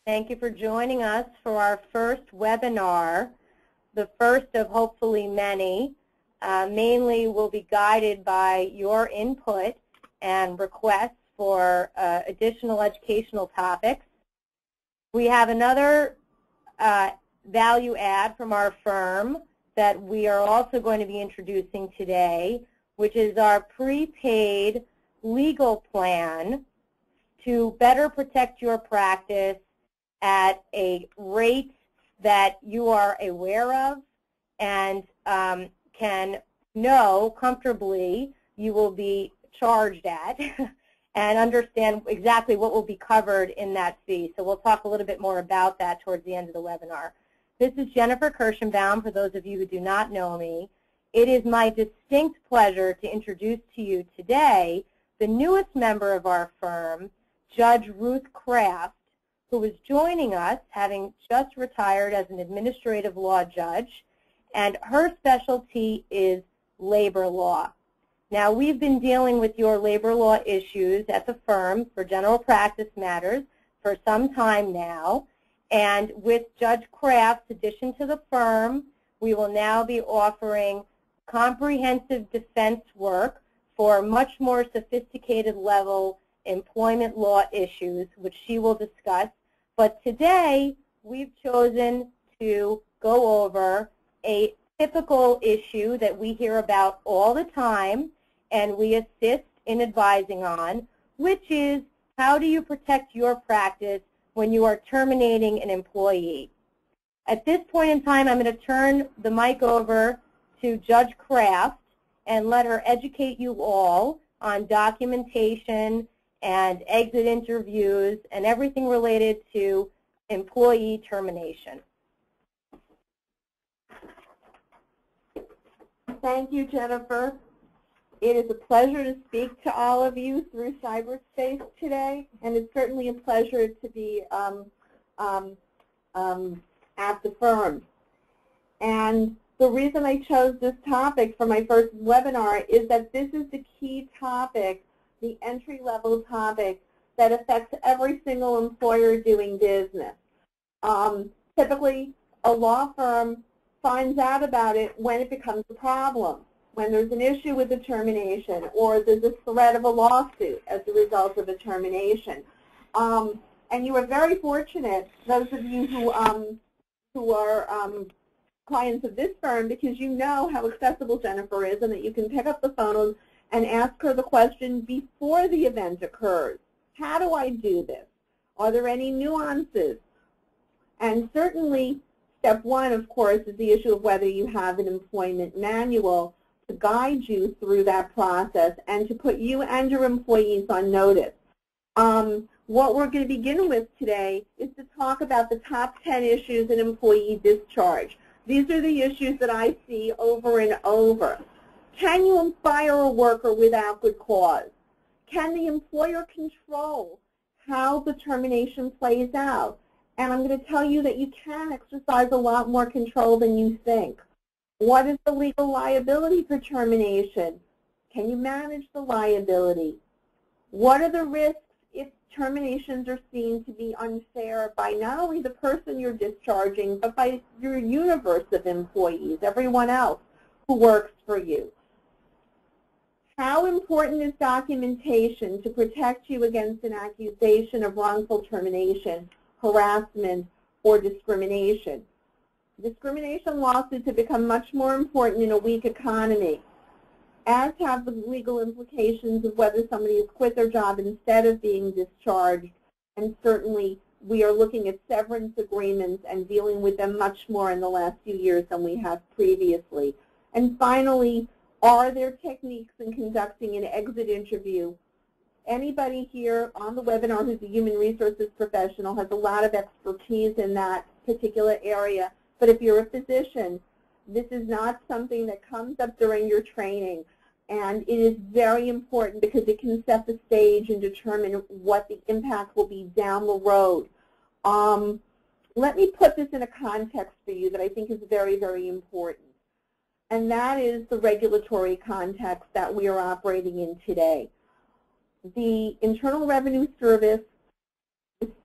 Thank you for joining us for our first webinar, the first of hopefully many. Mainly will be guided by your input and requests for additional educational topics. We have another value add from our firm that we are also going to be introducing today, which is our prepaid legal plan to better protect your practice at a rate that you are aware of and can know comfortably you will be charged at and understand exactly what will be covered in that fee. So we'll talk a little bit more about that towards the end of the webinar. This is Jennifer Kirschenbaum, for those of you who do not know me. It is my distinct pleasure to introduce to you today the newest member of our firm, Judge Ruth Kraft, who is joining us, having just retired as an administrative law judge, and her specialty is labor law. Now, we've been dealing with your labor law issues at the firm for general practice matters for some time now, and with Judge Kraft's addition to the firm, we will now be offering comprehensive defense work for much more sophisticated level employment law issues, which she will discuss. But today, we've chosen to go over a typical issue that we hear about all the time and we assist in advising on, which is how do you protect your practice when you are terminating an employee. At this point in time, I'm going to turn the mic over to Judge Kraft and let her educate you all on documentation and exit interviews and everything related to employee termination. Thank you, Jennifer. It is a pleasure to speak to all of you through cyberspace today, and it's certainly a pleasure to be at the firm. And the reason I chose this topic for my first webinar is that this is the key topic, the entry-level topic that affects every single employer doing business. Typically, a law firm finds out about it when it becomes a problem, when there's an issue with the termination or there's a threat of a lawsuit as a result of a termination. And you are very fortunate, those of you who are clients of this firm, because you know how accessible Jennifer is and that you can pick up the phone and ask her the question before the event occurs. How do I do this? Are there any nuances? And certainly, step one, of course, is the issue of whether you have an employment manual to guide you through that process and to put you and your employees on notice. What we're going to begin with today is to talk about the top 10 issues in employee discharge. These are the issues that I see over and over. Can you fire a worker without good cause? Can the employer control how the termination plays out? And I'm going to tell you that you can exercise a lot more control than you think. What is the legal liability for termination? Can you manage the liability? What are the risks if terminations are seen to be unfair by not only the person you're discharging, but by your universe of employees, everyone else who works for you? How important is documentation to protect you against an accusation of wrongful termination, harassment, or discrimination? Discrimination lawsuits have become much more important in a weak economy, as have the legal implications of whether somebody has quit their job instead of being discharged. And certainly, we are looking at severance agreements and dealing with them much more in the last few years than we have previously. And finally, are there techniques in conducting an exit interview? Anybody here on the webinar who's a human resources professional has a lot of expertise in that particular area. But if you're a physician, this is not something that comes up during your training. And it is very important because it can set the stage and determine what the impact will be down the road. Let me put this in a context for you that I think is very, very important. And that is the regulatory context that we are operating in today. The Internal Revenue Service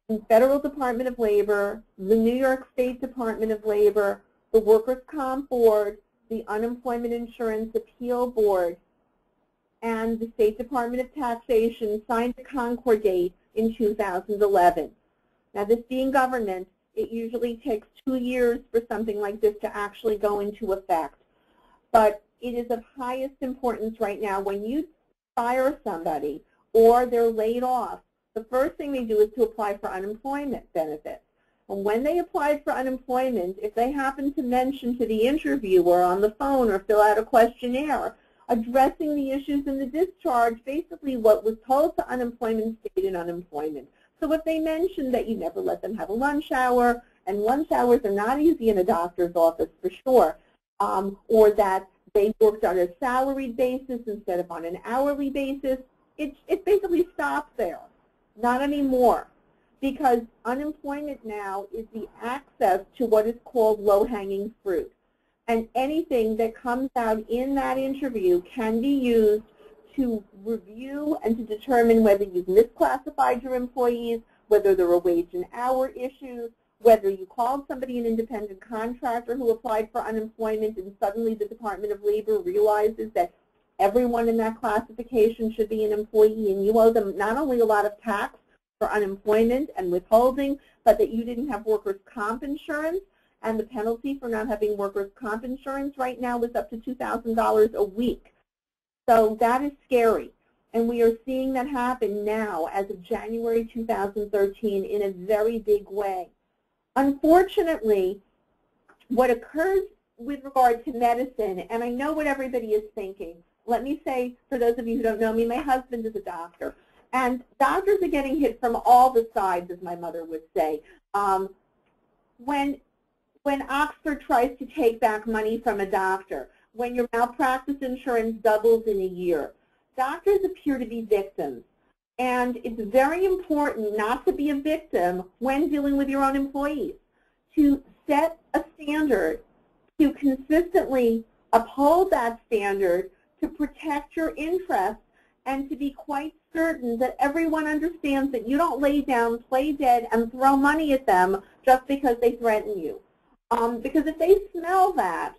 the Federal Department of Labor, the New York State Department of Labor, the Workers' Comp Board, the Unemployment Insurance Appeal Board, and the State Department of Taxation signed a concordate in 2011. Now, this being government, it usually takes 2 years for something like this to actually go into effect. But it is of highest importance right now when you fire somebody or they're laid off, the first thing they do is to apply for unemployment benefits. And when they apply for unemployment, if they happen to mention to the interviewer on the phone or fill out a questionnaire addressing the issues in the discharge, basically what was told to unemployment stayed in unemployment. So if they mention that you never let them have a lunch hour, and lunch hours are not easy in a doctor's office for sure, or that they worked on a salaried basis instead of on an hourly basis, it basically stops there. Not anymore, because unemployment now is the access to what is called low-hanging fruit. And anything that comes out in that interview can be used to review and to determine whether you've misclassified your employees, whether there are wage and hour issues, whether you called somebody an independent contractor who applied for unemployment and suddenly the Department of Labor realizes that everyone in that classification should be an employee and you owe them not only a lot of tax for unemployment and withholding, but that you didn't have workers' comp insurance, and the penalty for not having workers' comp insurance right now is up to $2,000 a week. So that is scary, and we are seeing that happen now as of January 2013 in a very big way. Unfortunately, what occurs with regard to medicine, and I know what everybody is thinking. Let me say, for those of you who don't know me, my husband is a doctor. And doctors are getting hit from all the sides, as my mother would say. When Oxford tries to take back money from a doctor, when your malpractice insurance doubles in a year, doctors appear to be victims. And it's very important not to be a victim when dealing with your own employees, to set a standard, to consistently uphold that standard, to protect your interests, and to be quite certain that everyone understands that you don't lay down, play dead, and throw money at them just because they threaten you. Because if they smell that,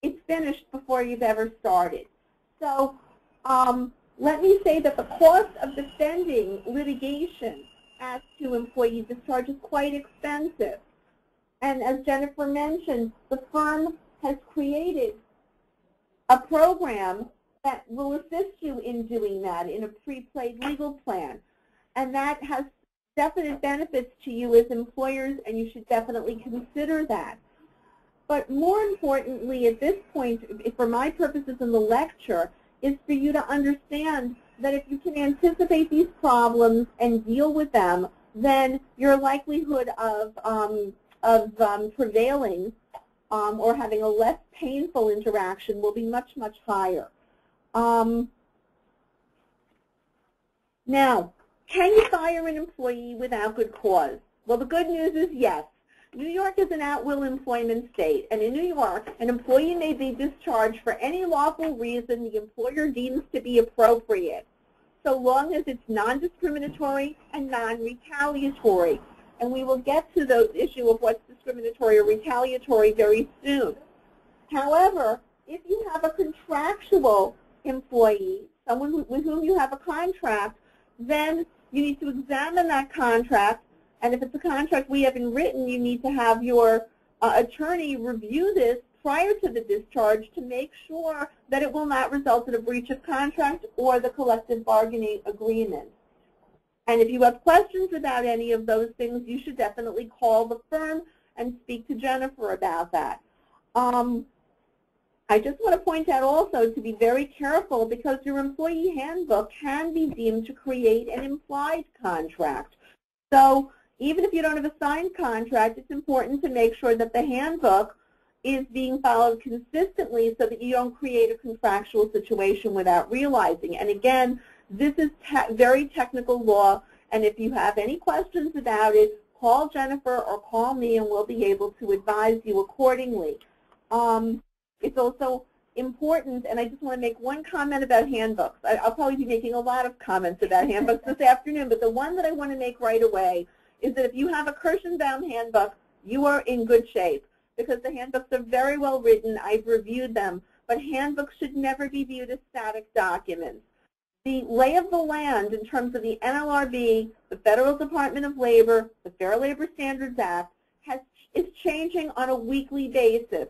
it's finished before you've ever started. So let me say that the cost of defending litigation as to employee discharge is quite expensive. And as Jennifer mentioned, the firm has created a program that will assist you in doing that in a pre-played legal plan. And that has definite benefits to you as employers, and you should definitely consider that. But more importantly at this point, for my purposes in the lecture, is for you to understand that if you can anticipate these problems and deal with them, then your likelihood of prevailing or having a less painful interaction will be much, much higher. Now, can you fire an employee without good cause? Well, the good news is yes. New York is an at-will employment state, and in New York, an employee may be discharged for any lawful reason the employer deems to be appropriate, so long as it's non-discriminatory and non-retaliatory. And we will get to the issue of what's discriminatory or retaliatory very soon. However, if you have a contractual employee, someone with whom you have a contract, then you need to examine that contract. And if it's a contract we haven't written, you need to have your attorney review this prior to the discharge to make sure that it will not result in a breach of contract or the collective bargaining agreement. And if you have questions about any of those things, you should definitely call the firm and speak to Jennifer about that. I just want to point out also to be very careful, because your employee handbook can be deemed to create an implied contract. So even if you don't have a signed contract, it's important to make sure that the handbook is being followed consistently so that you don't create a contractual situation without realizing. And again, this is very technical law, and if you have any questions about it, call Jennifer or call me and we'll be able to advise you accordingly. It's also important, and I just want to make one comment about handbooks. I'll probably be making a lot of comments about handbooks this afternoon, but the one that I want to make right away is that if you have a Kirshenbaum handbook, you are in good shape because the handbooks are very well written. I've reviewed them, but handbooks should never be viewed as static documents. The lay of the land in terms of the NLRB, the Federal Department of Labor, the Fair Labor Standards Act is changing on a weekly basis.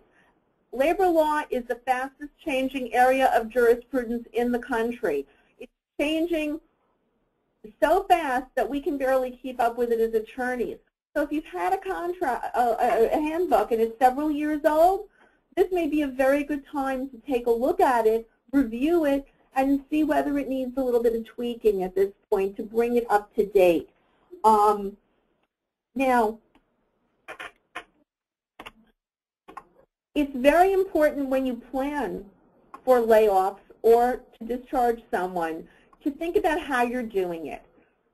Labor law is the fastest changing area of jurisprudence in the country. It's changing so fast that we can barely keep up with it as attorneys. So if you've had a handbook and it's several years old, this may be a very good time to take a look at it, review it, and see whether it needs a little bit of tweaking at this point to bring it up to date. Now, it's very important when you plan for layoffs or to discharge someone to think about how you're doing it.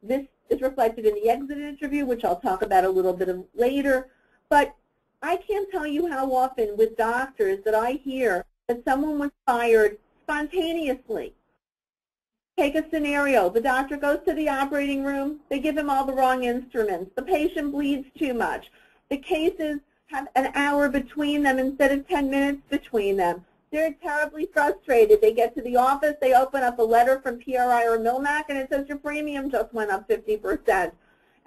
This is reflected in the exit interview, which I'll talk about a little bit later, but I can't tell you how often with doctors that I hear that someone was fired spontaneously. Take a scenario. The doctor goes to the operating room. They give him all the wrong instruments. The patient bleeds too much. The cases have an hour between them instead of 10 minutes between them. They're terribly frustrated. They get to the office. They open up a letter from PRI or Milmac, and it says your premium just went up 50%.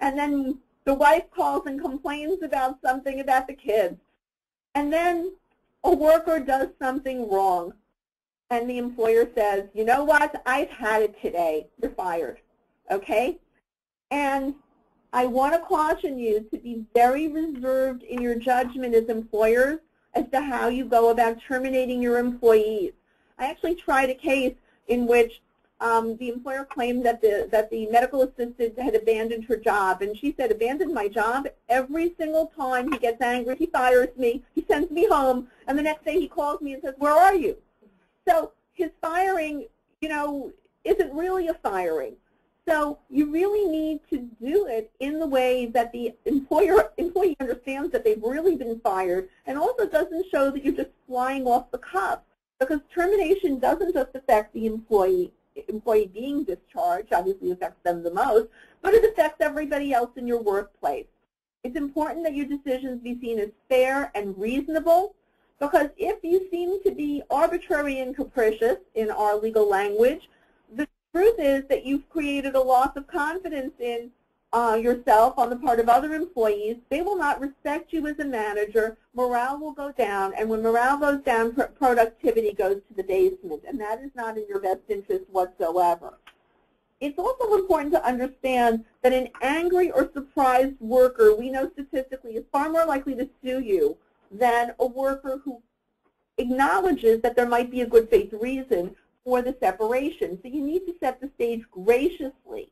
And then the wife calls and complains about something about the kids. And then a worker does something wrong. And the employer says, you know what, I've had it today. You're fired, okay? And I want to caution you to be very reserved in your judgment as employers as to how you go about terminating your employees. I actually tried a case in which the employer claimed that the medical assistant had abandoned her job, and she said, abandoned my job? Every single time he gets angry, he fires me, he sends me home, and the next day he calls me and says, where are you? So his firing, you know, isn't really a firing. So you really need to do it in the way that the employee understands that they've really been fired, and also doesn't show that you're just flying off the cuff, because termination doesn't just affect the employee being discharged, obviously affects them the most, but it affects everybody else in your workplace. It's important that your decisions be seen as fair and reasonable, because if you seem to be arbitrary and capricious in our legal language, the truth is that you've created a loss of confidence in yourself on the part of other employees. They will not respect you as a manager. Morale will go down, and when morale goes down, productivity goes to the basement, and that is not in your best interest whatsoever. It's also important to understand that an angry or surprised worker, we know statistically, is far more likely to sue you than a worker who acknowledges that there might be a good faith reason for the separation. So you need to set the stage graciously.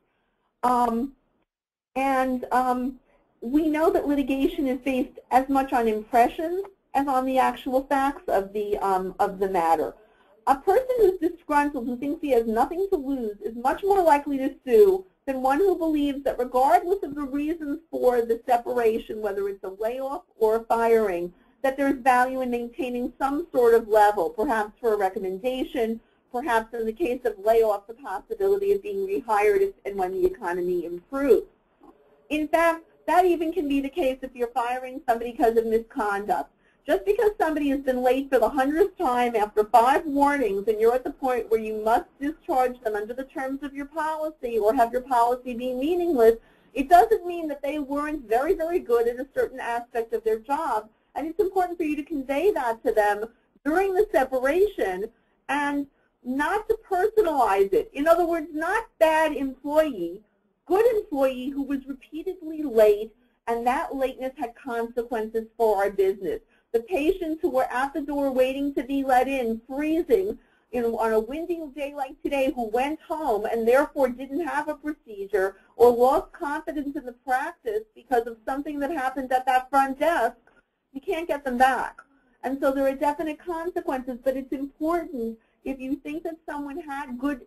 We know that litigation is based as much on impressions as on the actual facts of the matter. A person who's disgruntled, who thinks he has nothing to lose, is much more likely to sue than one who believes that regardless of the reasons for the separation, whether it's a layoff or a firing, that there's value in maintaining some sort of level, perhaps for a recommendation, perhaps in the case of layoff, the possibility of being rehired and when the economy improves. In fact, that even can be the case if you're firing somebody because of misconduct. Just because somebody has been late for the 100th time after 5 warnings and you're at the point where you must discharge them under the terms of your policy or have your policy be meaningless, it doesn't mean that they weren't very, very good at a certain aspect of their job. And it's important for you to convey that to them during the separation and not to personalize it. In other words, not bad employee, good employee who was repeatedly late, and that lateness had consequences for our business. The patients who were at the door waiting to be let in, freezing, on a windy day like today, who went home and therefore didn't have a procedure or lost confidence in the practice because of something that happened at that front desk, you can't get them back. And so there are definite consequences, but it's important, if you think that someone had good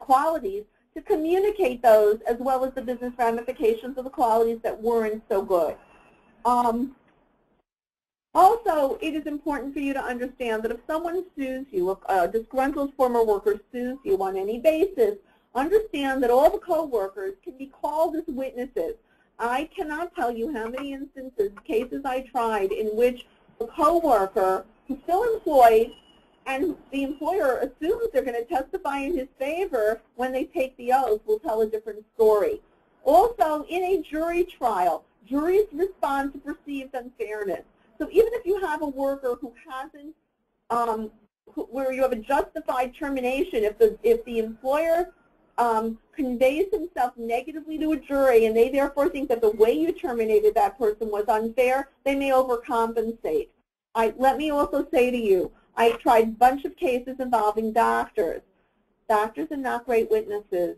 qualities, to communicate those as well as the business ramifications of the qualities that weren't so good. Also, it is important for you to understand that if someone sues you, if a disgruntled former worker sues you on any basis, understand that all the co-workers can be called as witnesses. I cannot tell you how many instances, cases I tried in which a coworker who's still employed and the employer assumes they're going to testify in his favor when they take the oath will tell a different story. Also, in a jury trial, juries respond to perceived unfairness. So even if you have a worker who hasn't, where you have a justified termination, if the employer conveys himself negatively to a jury and they therefore think that the way you terminated that person was unfair, they may overcompensate. Let me also say to you, I tried a bunch of cases involving doctors. Doctors are not great witnesses.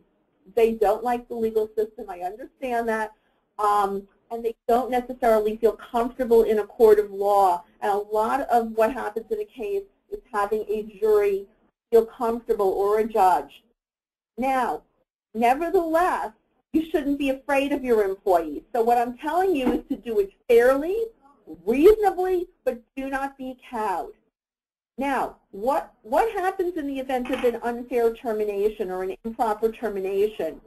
They don't like the legal system. I understand that. And they don't necessarily feel comfortable in a court of law. And a lot of what happens in a case is having a jury feel comfortable or a judge. Now, nevertheless, you shouldn't be afraid of your employees. So what I'm telling you is to do it fairly, reasonably, but do not be cowed. Now, what happens in the event of an unfair termination or an improper termination?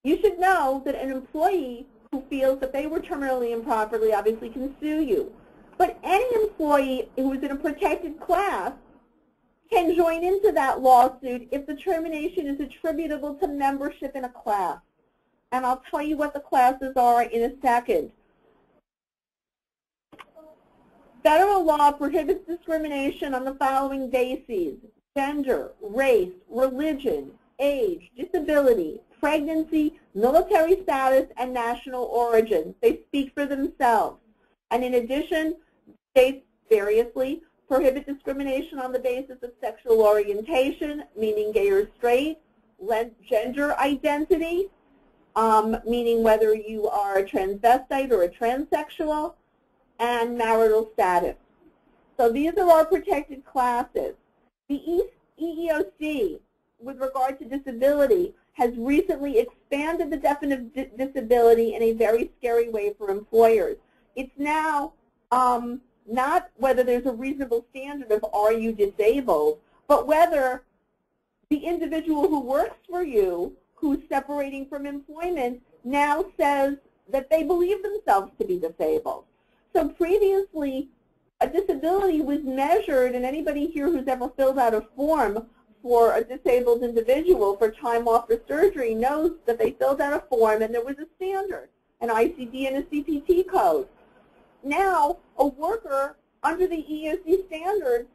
You should know that an employee who feels that they were terminally improperly obviously can sue you. But any employee who is in a protected class can join into that lawsuit if the termination is attributable to membership in a class. And I'll tell you what the classes are in a second. Federal law prohibits discrimination on the following bases: gender, race, religion, age, disability, pregnancy, military status, and national origin. They speak for themselves. And in addition, states variously prohibit discrimination on the basis of sexual orientation, meaning gay or straight, gender identity, meaning whether you are a transvestite or a transsexual, and marital status. So these are our protected classes. The EEOC, with regard to disability, has recently expanded the definition of disability in a very scary way for employers. It's now not whether there's a reasonable standard of are you disabled, but whether the individual who works for you, who's separating from employment, now says that they believe themselves to be disabled. So previously, a disability was measured, and anybody here who's ever filled out a form for a disabled individual for time off for surgery knows that they filled out a form and there was a standard, an ICD and a CPT code. Now, a worker under the EEOC standards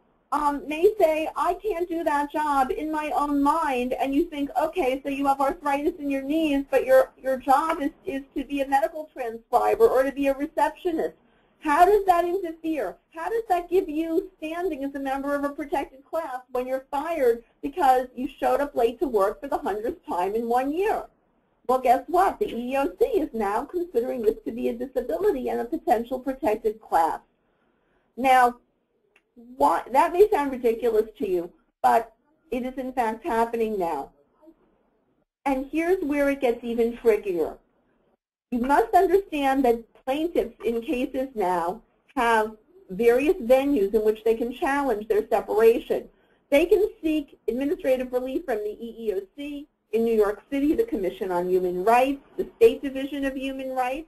may say, I can't do that job in my own mind, and you think, okay, so you have arthritis in your knees, but your job is to be a medical transcriber or to be a receptionist. How does that interfere? How does that give you standing as a member of a protected class when you're fired because you showed up late to work for the 100th time in 1 year? Well, guess what? The EEOC is now considering this to be a disability and a potential protected class. Now, that may sound ridiculous to you, but it is in fact happening now. And here's where it gets even trickier. You must understand that plaintiffs in cases now have various venues in which they can challenge their separation. They can seek administrative relief from the EEOC, in New York City, the Commission on Human Rights, the State Division of Human Rights,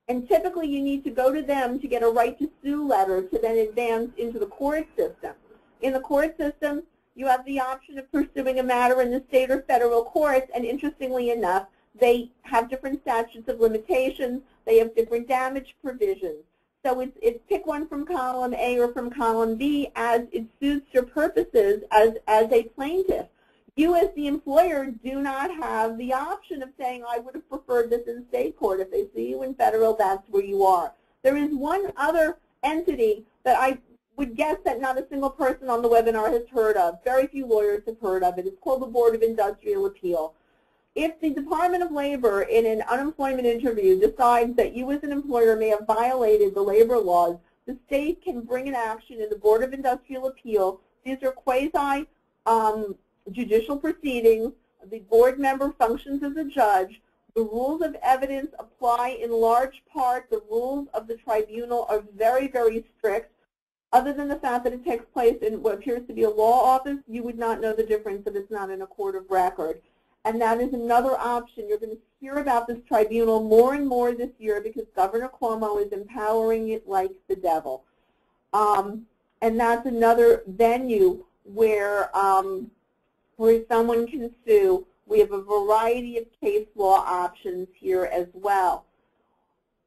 and typically you need to go to them to get a right to sue letter to then advance into the court system. In the court system, you have the option of pursuing a matter in the state or federal courts, and interestingly enough, they have different statutes of limitations, they have different damage provisions. So it's pick one from column A or from column B as it suits your purposes as a plaintiff. You as the employer do not have the option of saying, I would have preferred this in state court. If they see you in federal, that's where you are. There is one other entity that I would guess that not a single person on the webinar has heard of. Very few lawyers have heard of it. It's called the Board of Industrial Appeal. If the Department of Labor in an unemployment interview decides that you as an employer may have violated the labor laws, the state can bring an action in the Board of Industrial Appeal. These are quasi-judicial proceedings. The board member functions as a judge. The rules of evidence apply in large part. The rules of the tribunal are very, very strict. Other than the fact that it takes place in what appears to be a law office, you would not know the difference if it's not in a court of record. And that is another option. You're going to hear about this tribunal more and more this year because Governor Cuomo is empowering it like the devil. And that's another venue where someone can sue. We have a variety of case law options here as well.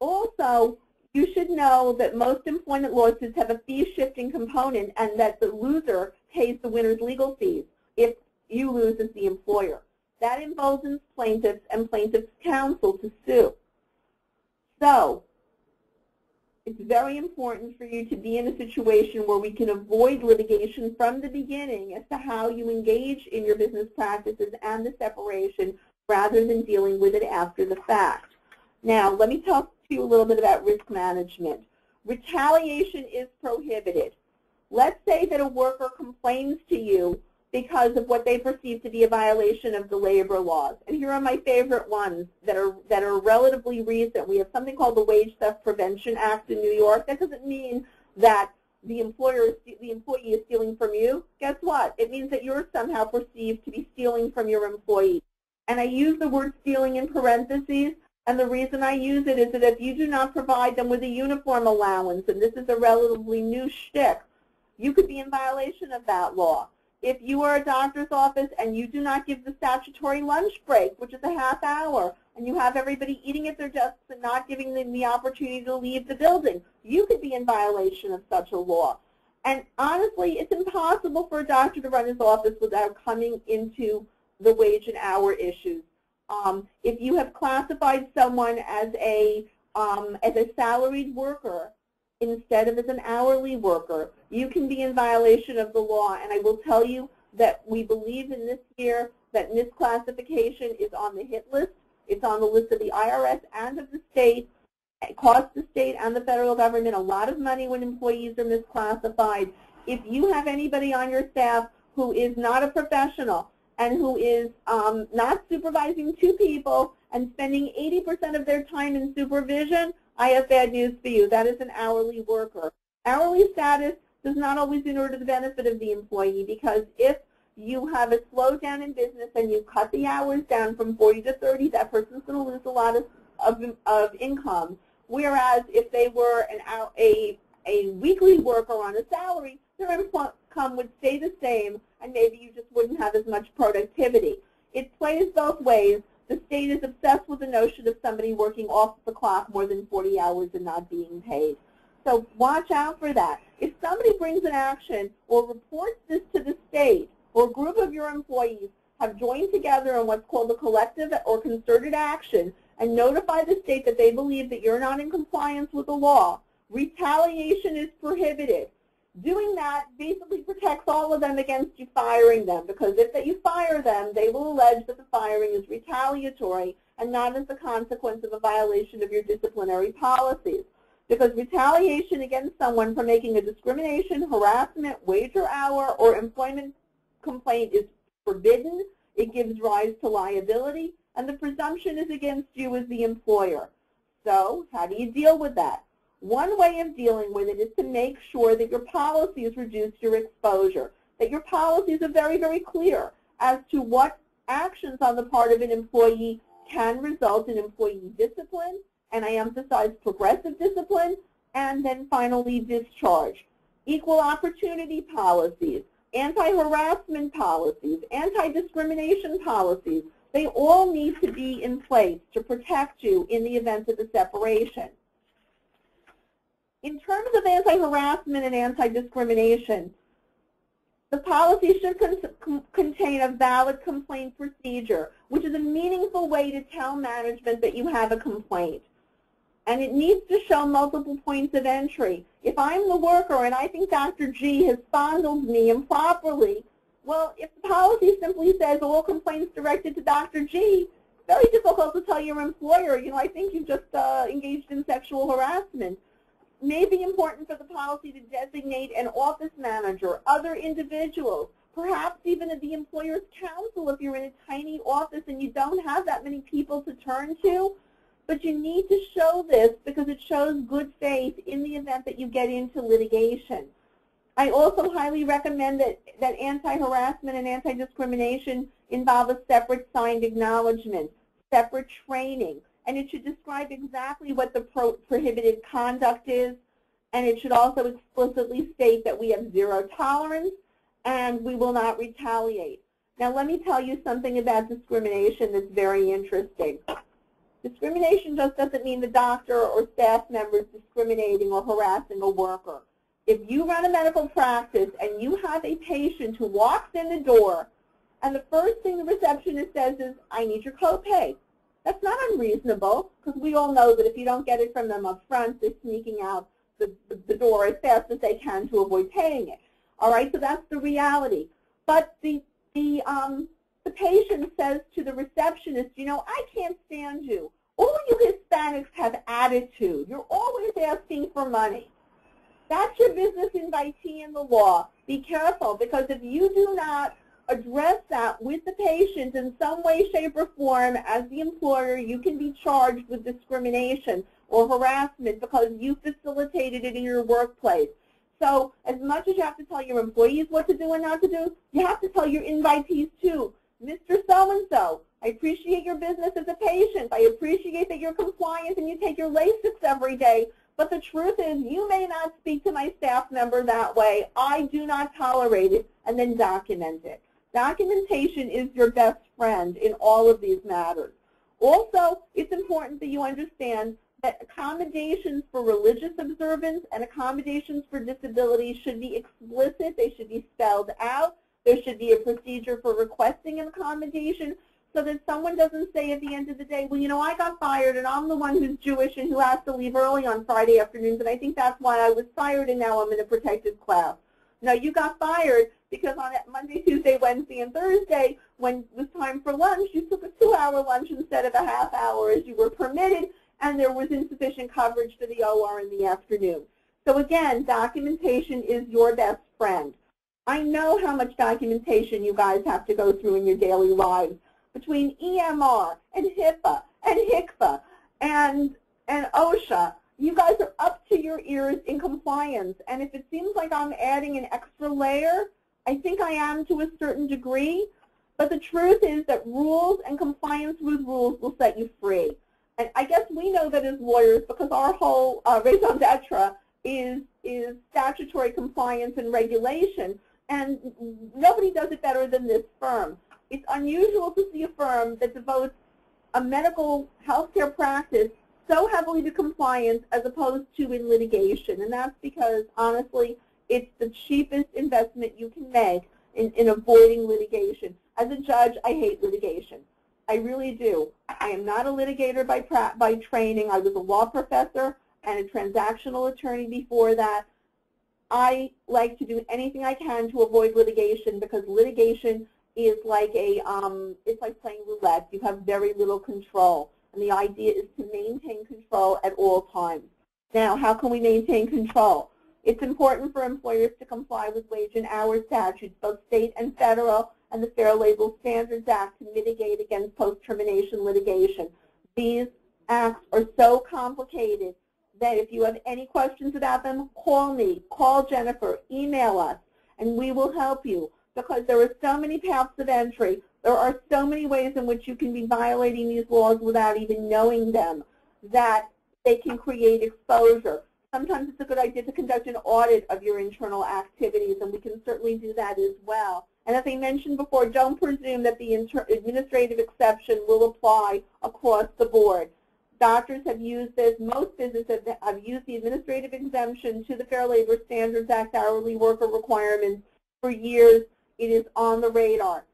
Also, you should know that most employment lawsuits have a fee-shifting component and that the loser pays the winner's legal fees if you lose as the employer. That emboldens plaintiffs and plaintiffs' counsel to sue. So it's very important for you to be in a situation where we can avoid litigation from the beginning as to how you engage in your business practices and the separation rather than dealing with it after the fact. Now, let me talk to you a little bit about risk management. Retaliation is prohibited. Let's say that a worker complains to you because of what they perceive to be a violation of the labor laws. And here are my favorite ones that are relatively recent. We have something called the Wage Theft Prevention Act in New York. That doesn't mean that the employee is stealing from you. Guess what? It means that you're somehow perceived to be stealing from your employee. And I use the word stealing in parentheses, and the reason I use it is that if you do not provide them with a uniform allowance, and this is a relatively new shtick, you could be in violation of that law. If you are a doctor's office and you do not give the statutory lunch break, which is a half hour, and you have everybody eating at their desks and not giving them the opportunity to leave the building, you could be in violation of such a law. And honestly, it's impossible for a doctor to run his office without coming into the wage and hour issues. If you have classified someone as a salaried worker instead of as an hourly worker, you can be in violation of the law. And I will tell you that we believe in this year that misclassification is on the hit list. It's on the list of the IRS and of the state. It costs the state and the federal government a lot of money when employees are misclassified. If you have anybody on your staff who is not a professional and who is not supervising two people and spending 80% of their time in supervision, I have bad news for you. That is an hourly worker. Hourly status does not always inure to the benefit of the employee, because if you have a slowdown in business and you cut the hours down from 40 to 30, that person's going to lose a lot of income. Whereas if they were a weekly worker on a salary, their income would stay the same, and maybe you just wouldn't have as much productivity. It plays both ways. The state is obsessed with the notion of somebody working off the clock more than 40 hours and not being paid. So watch out for that. If somebody brings an action or reports this to the state, or a group of your employees have joined together in what's called a collective or concerted action and notify the state that they believe that you're not in compliance with the law, retaliation is prohibited. Doing that basically protects all of them against you firing them, because if you fire them, they will allege that the firing is retaliatory and not as a consequence of a violation of your disciplinary policies. Because retaliation against someone for making a discrimination, harassment, wage or hour, or employment complaint is forbidden. It gives rise to liability, and the presumption is against you as the employer. So how do you deal with that? One way of dealing with it is to make sure that your policies reduce your exposure, that your policies are very, very clear as to what actions on the part of an employee can result in employee discipline, and I emphasize progressive discipline, and then finally discharge. Equal opportunity policies, anti-harassment policies, anti-discrimination policies, they all need to be in place to protect you in the event of a separation. In terms of anti-harassment and anti-discrimination, the policy should contain a valid complaint procedure, which is a meaningful way to tell management that you have a complaint. And it needs to show multiple points of entry. If I'm the worker and I think Dr. G has fondled me improperly, well, if the policy simply says all complaints directed to Dr. G, it's very difficult to tell your employer, you know, I think you just engaged in sexual harassment. It may be important for the policy to designate an office manager, other individuals, perhaps even the employer's counsel if you're in a tiny office and you don't have that many people to turn to. But you need to show this because it shows good faith in the event that you get into litigation. I also highly recommend that anti-harassment and anti-discrimination involve a separate signed acknowledgement, separate training, and it should describe exactly what the prohibited conduct is, and it should also explicitly state that we have zero tolerance and we will not retaliate. Now let me tell you something about discrimination that's very interesting. Discrimination just doesn't mean the doctor or staff members discriminating or harassing a worker. If you run a medical practice and you have a patient who walks in the door and the first thing the receptionist says is, I need your copay, that's not unreasonable, because we all know that if you don't get it from them up front, they're sneaking out the door as fast as they can to avoid paying it. All right, so that's the reality. But the patient says to the receptionist, you know, I can't stand you. All you Hispanics have attitude. You're always asking for money. That's your business invitee in the law. Be careful, because if you do not address that with the patient in some way, shape, or form as the employer, you can be charged with discrimination or harassment because you facilitated it in your workplace. So as much as you have to tell your employees what to do and not to do, you have to tell your invitees too. Mr. So-and-so, I appreciate your business as a patient. I appreciate that you're compliant and you take your Lasix every day. But the truth is, you may not speak to my staff member that way. I do not tolerate it, and then document it. Documentation is your best friend in all of these matters. Also, it's important that you understand that accommodations for religious observance and accommodations for disability should be explicit. They should be spelled out. There should be a procedure for requesting an accommodation so that someone doesn't say at the end of the day, well, you know, I got fired and I'm the one who's Jewish and who has to leave early on Friday afternoons, and I think that's why I was fired and now I'm in a protected class. No, you got fired because on Monday, Tuesday, Wednesday, and Thursday, when it was time for lunch, you took a 2-hour lunch instead of a half-hour as you were permitted, and there was insufficient coverage for the OR in the afternoon. So again, documentation is your best friend. I know how much documentation you guys have to go through in your daily lives between EMR and HIPAA and HCFA and OSHA. You guys are up to your ears in compliance, and if it seems like I'm adding an extra layer, I think I am to a certain degree, but the truth is that rules and compliance with rules will set you free. And I guess we know that as lawyers because our whole raison d'etre is statutory compliance and regulation, and nobody does it better than this firm. It's unusual to see a firm that devotes a medical healthcare practice so heavily to compliance as opposed to in litigation, and that's because, honestly, it's the cheapest investment you can make in avoiding litigation. As a judge, I hate litigation. I really do. I am not a litigator by training. I was a law professor and a transactional attorney before that. I like to do anything I can to avoid litigation because litigation is like it's like playing roulette. You have very little control, and the idea is to maintain control at all times. Now, how can we maintain control? It's important for employers to comply with wage and hour statutes, both state and federal, and the Fair Labor Standards Act to mitigate against post-termination litigation. These acts are so complicated that if you have any questions about them, call me, call Jennifer, email us, and we will help you because there are so many paths of entry. There are so many ways in which you can be violating these laws without even knowing them that they can create exposure. Sometimes it's a good idea to conduct an audit of your internal activities, and we can certainly do that as well. And as I mentioned before, don't presume that the administrative exception will apply across the board. Doctors have used this. Most businesses have used the administrative exemption to the Fair Labor Standards Act hourly worker requirements for years. It is on the radar.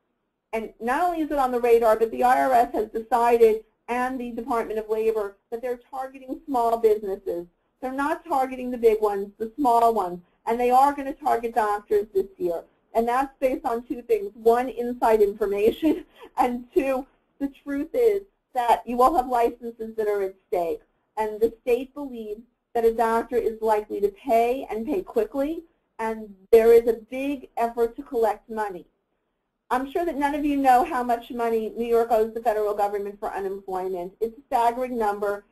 And not only is it on the radar, but the IRS has decided, and the Department of Labor, that they're targeting small businesses. They're not targeting the big ones, the small ones, and they are going to target doctors this year. And that's based on two things. One, inside information, and two, the truth is that you will have licenses that are at stake. And the state believes that a doctor is likely to pay and pay quickly, and there is a big effort to collect money. I'm sure that none of you know how much money New York owes the federal government for unemployment. It's a staggering number.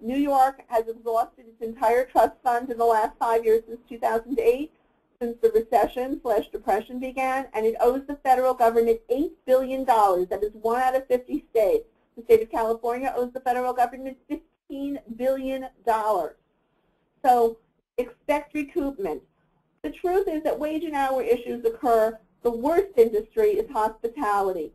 New York has exhausted its entire trust fund in the last 5 years since 2008. since the recession/depression began, and it owes the federal government $8 billion. That is 1 out of 50 states. The state of California owes the federal government $15 billion. So expect recoupment. The truth is that wage and hour issues occur. The worst industry is hospitality.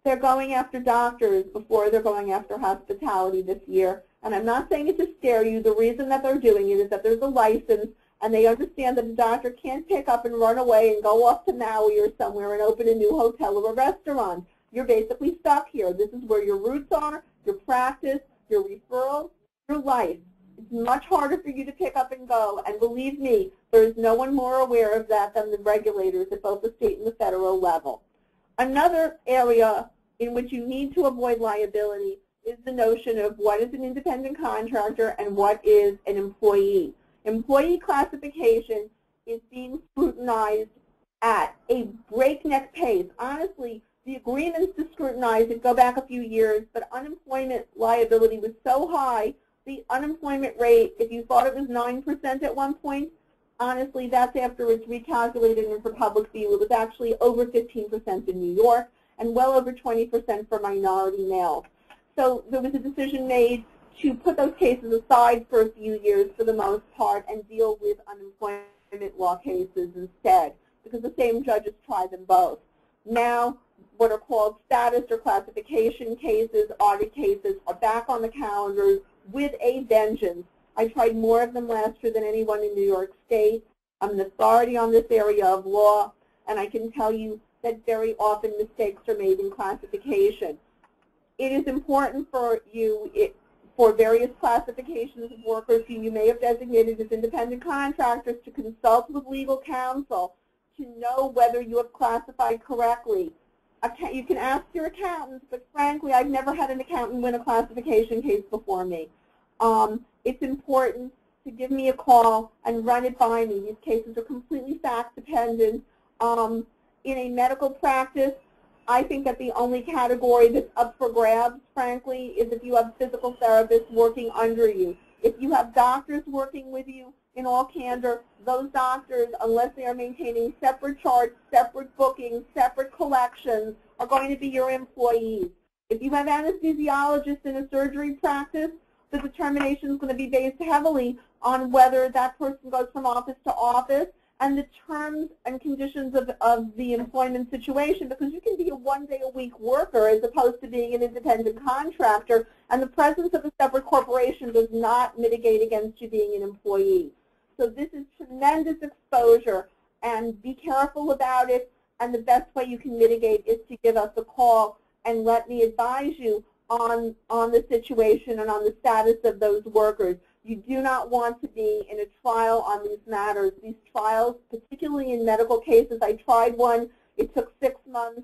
They're going after doctors before they're going after hospitality this year. And I'm not saying it to scare you. The reason that they're doing it is that there's a license, and they understand that a doctor can't pick up and run away and go off to Maui or somewhere and open a new hotel or a restaurant. You're basically stuck here. This is where your roots are, your practice, your referral, your life. It's much harder for you to pick up and go, and believe me, there is no one more aware of that than the regulators at both the state and the federal level. Another area in which you need to avoid liability is the notion of what is an independent contractor and what is an employee. Employee classification is being scrutinized at a breakneck pace. Honestly, the agreements to scrutinize it go back a few years, but unemployment liability was so high, the unemployment rate, if you thought it was 9% at one point, honestly, that's after it's recalculated and for public view. It was actually over 15% in New York and well over 20% for minority males. So there was a decision made to put those cases aside for a few years for the most part and deal with unemployment law cases instead, because the same judges tried them both. Now, what are called status or classification cases, audit cases, are back on the calendars with a vengeance. I tried more of them last year than anyone in New York State. I'm an authority on this area of law, and I can tell you that very often mistakes are made in classification. It is important for you, for various classifications of workers who you may have designated as independent contractors, to consult with legal counsel to know whether you have classified correctly. You can ask your accountants, but frankly, I've never had an accountant win a classification case before me. It's important to give me a call and run it by me. These cases are completely fact-dependent. In a medical practice, I think that the only category that's up for grabs, frankly, is if you have physical therapists working under you. If you have doctors working with you, in all candor, those doctors, unless they are maintaining separate charts, separate bookings, separate collections, are going to be your employees. If you have anesthesiologists in a surgery practice, the determination is going to be based heavily on whether that person goes from office to office and the terms and conditions of the employment situation, because you can be a one-day-a-week worker as opposed to being an independent contractor, and the presence of a separate corporation does not mitigate against you being an employee. So this is tremendous exposure, and be careful about it, and the best way you can mitigate is to give us a call and let me advise you on the situation and on the status of those workers. You do not want to be in a trial on these matters. These trials, particularly in medical cases, I tried one. It took 6 months,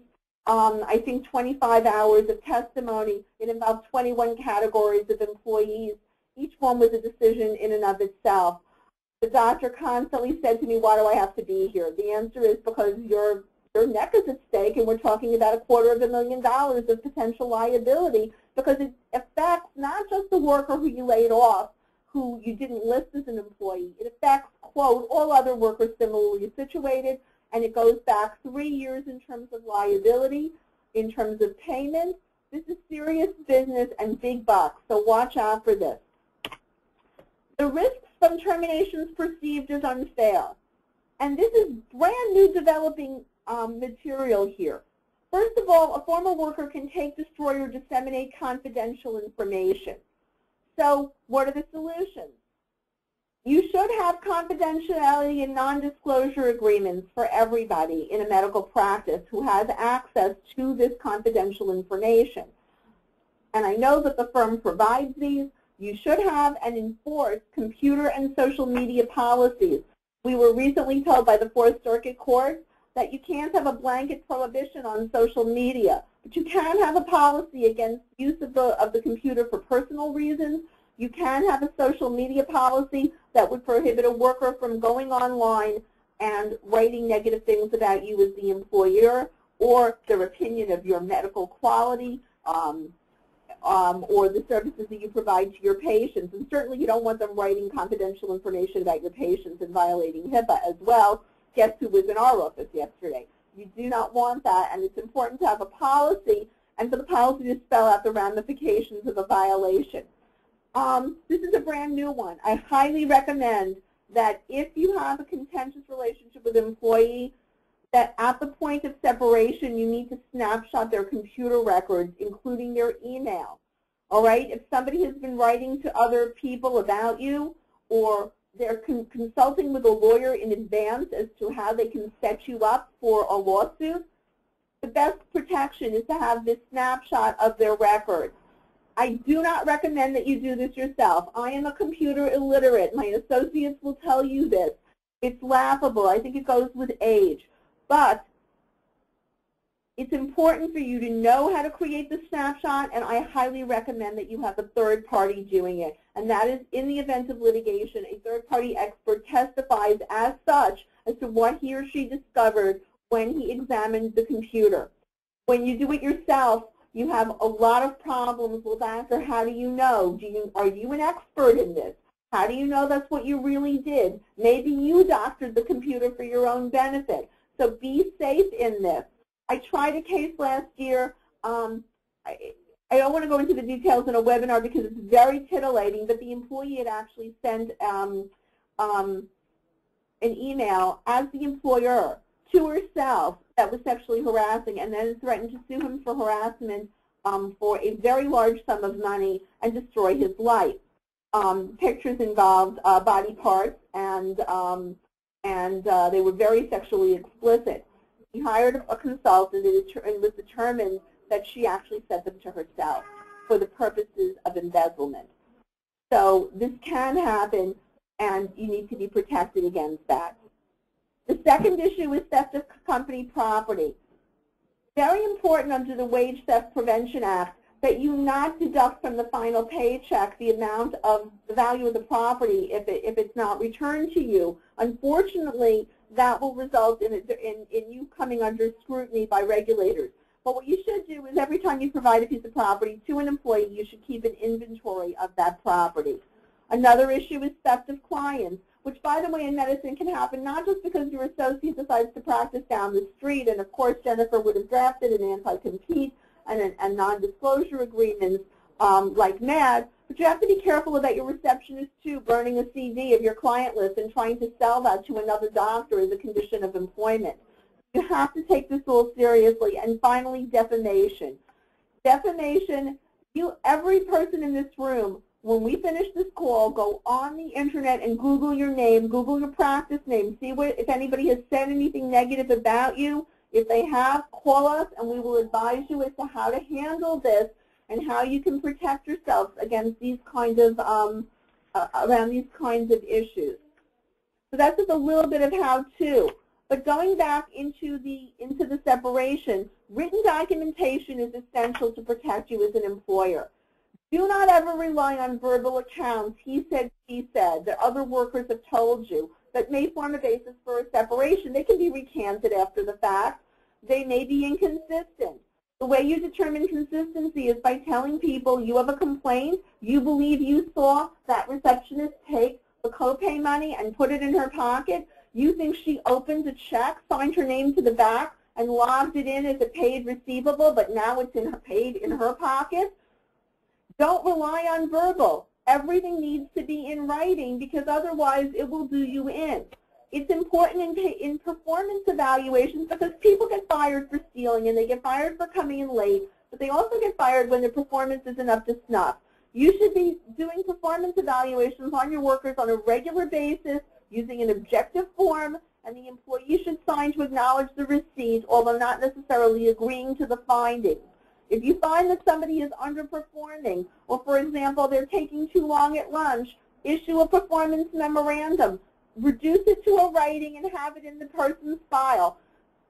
I think 25 hours of testimony. It involved 21 categories of employees. Each one was a decision in and of itself. The doctor constantly said to me, why do I have to be here? The answer is because your neck is at stake, and we're talking about $250,000 of potential liability, because it affects not just the worker who you laid off, who you didn't list as an employee. It affects, quote, all other workers similarly situated, and it goes back 3 years in terms of liability, in terms of payment. This is serious business and big bucks, so watch out for this. The risks from terminations perceived as unfair. And this is brand new developing material here. First of all, a former worker can take, destroy, or disseminate confidential information. So what are the solutions? You should have confidentiality and non-disclosure agreements for everybody in a medical practice who has access to this confidential information. And I know that the firm provides these. You should have and enforce computer and social media policies. We were recently told by the Fourth Circuit Court that you can't have a blanket prohibition on social media, but you can have a policy against use of the computer for personal reasons. You can have a social media policy that would prohibit a worker from going online and writing negative things about you as the employer, or their opinion of your medical quality, or the services that you provide to your patients. And certainly you don't want them writing confidential information about your patients and violating HIPAA as well. Guess who was in our office yesterday? You do not want that, and it's important to have a policy and for the policy to spell out the ramifications of a violation. This is a brand new one. I highly recommend that if you have a contentious relationship with an employee, that at the point of separation, you need to snapshot their computer records, including their email. All right? If somebody has been writing to other people about you, or they're consulting with a lawyer in advance as to how they can set you up for a lawsuit, the best protection is to have this snapshot of their records. I do not recommend that you do this yourself. I am a computer illiterate. My associates will tell you this. It's laughable. I think it goes with age. But it's important for you to know how to create the snapshot, and I highly recommend that you have a third party doing it. And that is, in the event of litigation, a third party expert testifies as such as to what he or she discovered when he examined the computer. When you do it yourself, you have a lot of problems with answer. How do you know? Are you an expert in this? How do you know that's what you really did? Maybe you doctored the computer for your own benefit. So be safe in this. I tried a case last year. I don't want to go into the details in a webinar because it's very titillating, but the employee had actually sent an email as the employer to herself that was sexually harassing, and then threatened to sue him for harassment for a very large sum of money and destroy his life. Pictures involved body parts, and they were very sexually explicit. He hired a consultant and was determined that she actually sent them to herself for the purposes of embezzlement. So this can happen, and you need to be protected against that. The second issue is theft of company property. Very important under the Wage Theft Prevention Act that you not deduct from the final paycheck the amount of the value of the property if it's not returned to you. Unfortunately, that will result in you coming under scrutiny by regulators. But what you should do is every time you provide a piece of property to an employee, you should keep an inventory of that property. Another issue is theft of clients, which, by the way, in medicine can happen not just because your associate decides to practice down the street, and of course Jennifer would have drafted an anti-compete and non-disclosure agreements like mad, but you have to be careful about your receptionist too burning a CD of your client list and trying to sell that to another doctor as a condition of employment. You have to take this all seriously. And finally, defamation. Defamation, every person in this room, when we finish this call, go on the internet and Google your name, Google your practice name, see if anybody has said anything negative about you. If they have, call us and we will advise you as to how to handle this and how you can protect yourselves against these kinds of, around these kinds of issues. So that's just a little bit of how-to. But going back into the separation, written documentation is essential to protect you as an employer. Do not ever rely on verbal accounts, he said, she said, that other workers have told you that may form a basis for a separation. They can be recanted after the fact. They may be inconsistent. The way you determine consistency is by telling people you have a complaint, you believe you saw that receptionist take the copay money and put it in her pocket, you think she opened a check, signed her name to the back, and logged it in as a paid receivable, but now it's paid in her pocket. Don't rely on verbal. Everything needs to be in writing because otherwise it will do you in. It's important in performance evaluations because people get fired for stealing and they get fired for coming in late, but they also get fired when their performance isn't up to snuff. You should be doing performance evaluations on your workers on a regular basis using an objective form, and the employee should sign to acknowledge the receipt, although not necessarily agreeing to the findings. If you find that somebody is underperforming, or for example, they're taking too long at lunch, issue a performance memorandum. Reduce it to a writing and have it in the person's file.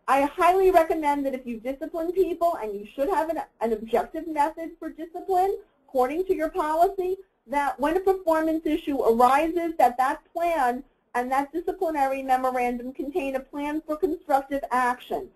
I highly recommend that if you discipline people, and you should have an objective method for discipline, according to your policy, that when a performance issue arises, that plan and that disciplinary memorandum contain a plan for constructive action.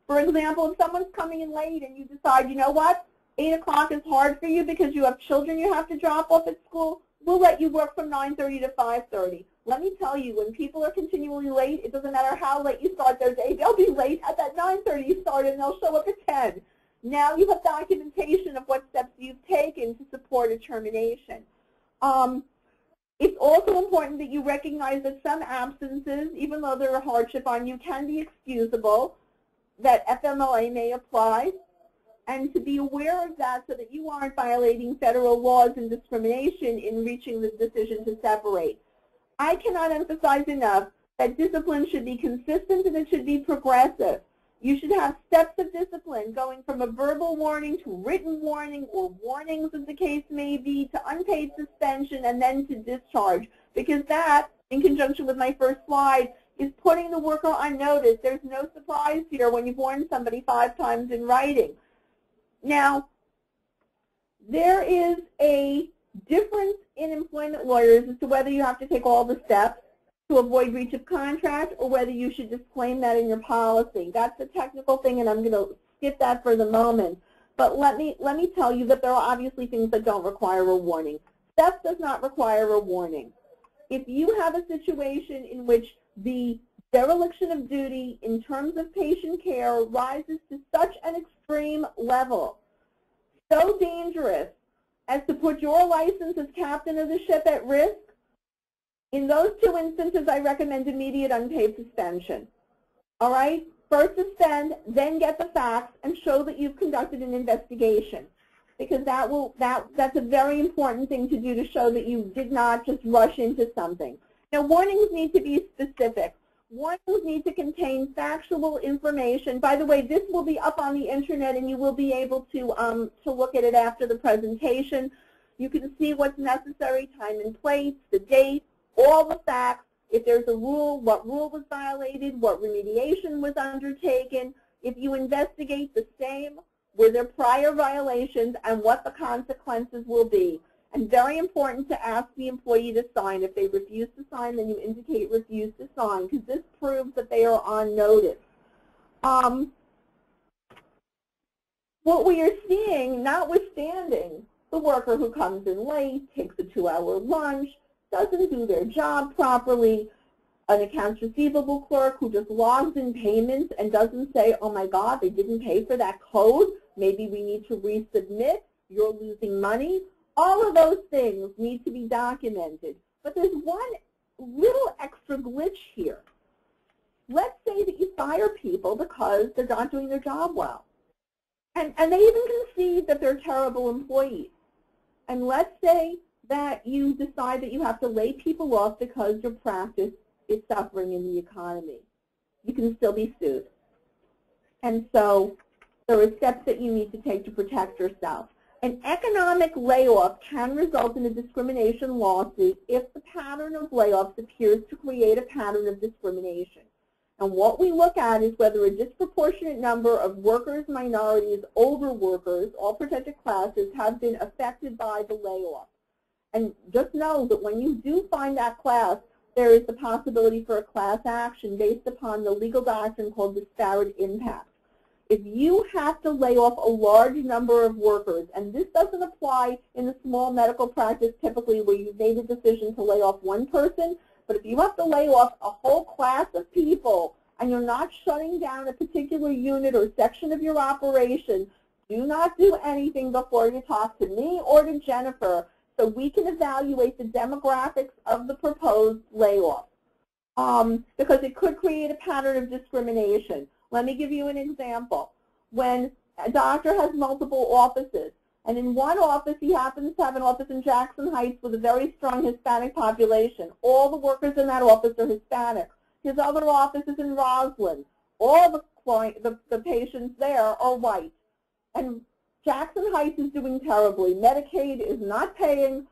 For example, if someone's coming in late and you decide, you know what, 8 o'clock is hard for you because you have children you have to drop off at school, we'll let you work from 9:30 to 5:30. Let me tell you, when people are continually late, it doesn't matter how late you start their day, they'll be late at that 9:30 start and they'll show up at 10. Now you have documentation of what steps you've taken to support a termination. It's also important that you recognize that some absences, even though they're a hardship on you, can be excusable, that FMLA may apply, and to be aware of that so that you aren't violating federal laws and discrimination in reaching the decision to separate. I cannot emphasize enough that discipline should be consistent and it should be progressive. You should have steps of discipline going from a verbal warning to written warning or warnings as the case may be to unpaid suspension and then to discharge, because that, in conjunction with my first slide, is putting the worker on notice. There's no surprise here when you've warned somebody 5 times in writing. Now, there is a difference in employment lawyers as to whether you have to take all the steps to avoid breach of contract or whether you should disclaim that in your policy. That's a technical thing, and I'm going to skip that for the moment. But let me tell you that there are obviously things that don't require a warning. Theft does not require a warning. If you have a situation in which the dereliction of duty in terms of patient care rises to such an extreme level, so dangerous as to put your license as captain of the ship at risk, in those 2 instances, I recommend immediate unpaid suspension. All right? First suspend, then get the facts and show that you've conducted an investigation, because that's a very important thing to do to show that you did not just rush into something. Now, warnings need to be specific. Warnings need to contain factual information. By the way, this will be up on the internet, and you will be able to look at it after the presentation. You can see what's necessary, time and place, the date, all the facts. If there's a rule, what rule was violated, what remediation was undertaken. If you investigate the same, were there prior violations, and what the consequences will be. And very important to ask the employee to sign. If they refuse to sign, then you indicate refuse to sign, because this proves that they are on notice. What we are seeing, notwithstanding the worker who comes in late, takes a 2-hour lunch, doesn't do their job properly, an accounts receivable clerk who just logs in payments and doesn't say, oh my God, they didn't pay for that code, maybe we need to resubmit, you're losing money. All of those things need to be documented. But there's one little extra glitch here. Let's say that you fire people because they're not doing their job well. And they even concede that they're terrible employees. And let's say that you decide that you have to lay people off because your practice is suffering in the economy. You can still be sued. And so there are steps that you need to take to protect yourself. An economic layoff can result in a discrimination lawsuit if the pattern of layoffs appears to create a pattern of discrimination. And what we look at is whether a disproportionate number of workers, minorities, older workers, all protected classes have been affected by the layoff. And just know that when you do find that class, there is the possibility for a class action based upon the legal doctrine called disparate impact. If you have to lay off a large number of workers, and this doesn't apply in the small medical practice typically where you've made a decision to lay off one person, but if you have to lay off a whole class of people and you're not shutting down a particular unit or section of your operation, do not do anything before you talk to me or to Jennifer so we can evaluate the demographics of the proposed layoff, because it could create a pattern of discrimination. Let me give you an example. When a doctor has multiple offices, and in one office he happens to have an office in Jackson Heights with a very strong Hispanic population. All the workers in that office are Hispanic. His other office is in Roslyn. All the patients there are white. And Jackson Heights is doing terribly. Medicaid is not paying,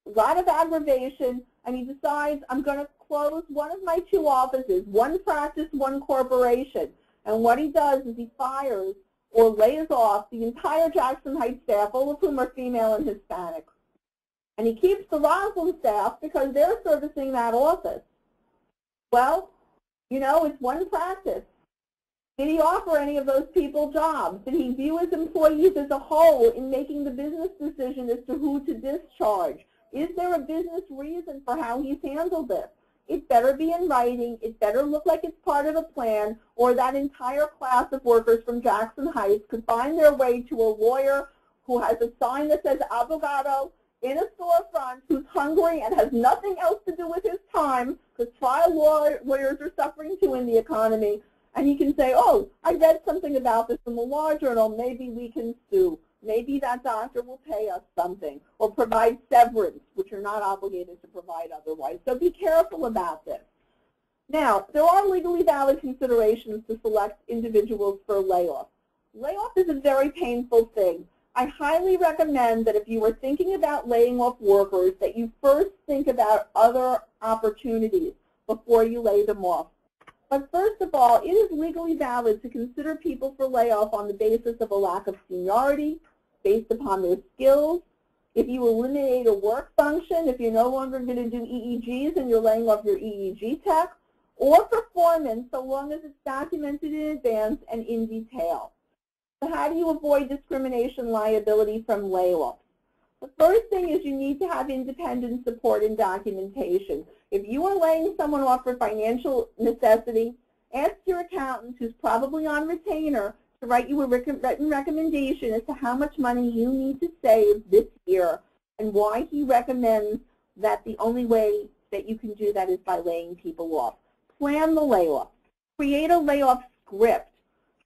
a lot of aggravation, and he decides, I'm going to close one of my 2 offices, one practice, one corporation. And what he does is he fires or lays off the entire Jackson Heights staff, all of whom are female and Hispanic. And he keeps the Roslyn staff because they're servicing that office. Well, you know, it's one practice. Did he offer any of those people jobs? Did he view his employees as a whole in making the business decision as to who to discharge? Is there a business reason for how he's handled this? It better be in writing. It better look like it's part of a plan, or that entire class of workers from Jackson Heights could find their way to a lawyer who has a sign that says avocado in a storefront, who's hungry and has nothing else to do with his time, because trial lawyers are suffering too in the economy. And he can say, oh, I read something about this in the law journal. Maybe we can sue. Maybe that doctor will pay us something, or provide severance, which you're not obligated to provide otherwise. So be careful about this. Now, there are legally valid considerations to select individuals for layoff. Layoff is a very painful thing. I highly recommend that if you are thinking about laying off workers, that you first think about other opportunities before you lay them off. But first of all, it is legally valid to consider people for layoff on the basis of a lack of seniority, based upon their skills. If you eliminate a work function, if you're no longer going to do EEGs and you're laying off your EEG tech, or performance, so long as it's documented in advance and in detail. So how do you avoid discrimination liability from layoffs? The first thing is you need to have independent support and documentation. If you are laying someone off for financial necessity, ask your accountant, who's probably on retainer, to write you a written recommendation as to how much money you need to save this year and why he recommends that the only way that you can do that is by laying people off. Plan the layoff. Create a layoff script.